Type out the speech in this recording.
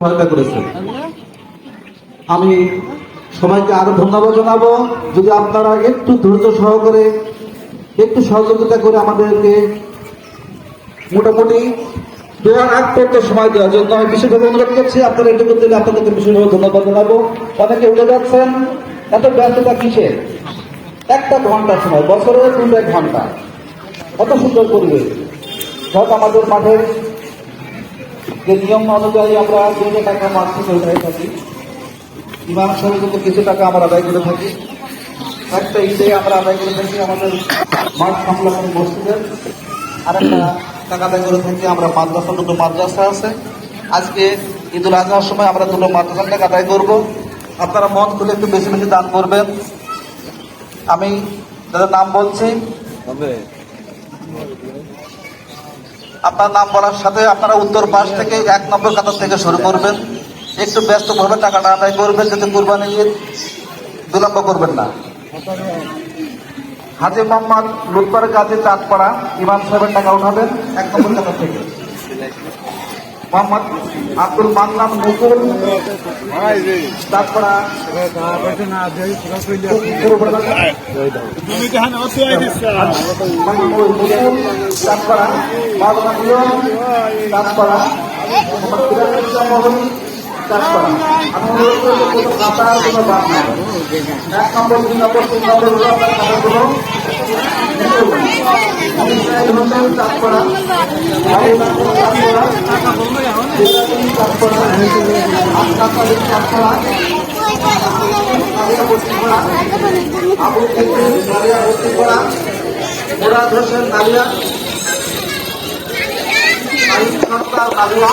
সহায়তা করেছেন। আমি সবাইকে আরো ধন্যবাদ জানাবো। যদি আপনারা একটু ধৈর্য সহকারে একটু সহযোগিতা করে আমাদেরকে মোটামুটি দেওয়ার আগ পর্যন্ত সময় দেওয়ার জন্য আমি বিশেষভাবে অনুরোধ করছি। আপনারা এটুকু দিলে আপনাদেরকে বিশেষভাবে ধন্যবাদ জানাবো। অনেকে উঠে যাচ্ছেন, এত ব্যস্ততা কিসের? একটা ঘন্টা সময়, বছরে 2 ঘন্টা, কত সুন্দর পরিবেশ। ধর আমাদের মাঠের যে নিয়ম অনুযায়ী আমরা 2 টাকা মাঠ থেকে উঠে থাকি, ইমাম সাহেবের জন্য কিছু টাকা আমরা আদায় করে থাকি, একটা ঈদে আমরা আদায় করে থাকি আমাদের মাঠ সংলগ্ন মসজিদের, আরেকটা টাকা আদায় করে থাকি আমরা মাদ্রাসা, 2 মাদ্রাসা আছে। আজকে ঈদুল আজহার সময় আমরা 2 মাদ্রাসার টাকা আদায় করবো। আপনারা মন খুলে একটু বেশি বেশি দান করবেন। আমি যাদের নাম বলছি, আপনার নাম বলার সাথে আপনারা উত্তর পাশ থেকে 1 নম্বর কাতার থেকে শুরু করবেন। একটু ব্যস্তভাবে টাকাটা আদায় করবেন, যাতে কুরবানি ঈদ বিলম্ব করবেন না। হাজী মোহাম্মদ লুৎফর গাজী চাঁদপাড়া, ইমাম সাহেবের টাকা উঠাবেন 1 নম্বর কাতার থেকে। মোহাম্মদ আব্দুল মান্নান মুকুল চাঁদপাড়া, চাঁদপাড়া, চাঁদপাড়া, চাঁদপাড়া। আমি অনুরোধ করবো কোনো খাতা কোনো বাদ নাই। 1 নম্বর, 2 নম্বর, 3 নম্বর হলো আপনার খাতাগুলো চাঁদপাড়া, আবু নালিয়া ভর্তি করা, মুরাদ হোসেন নালিয়া, নালিয়া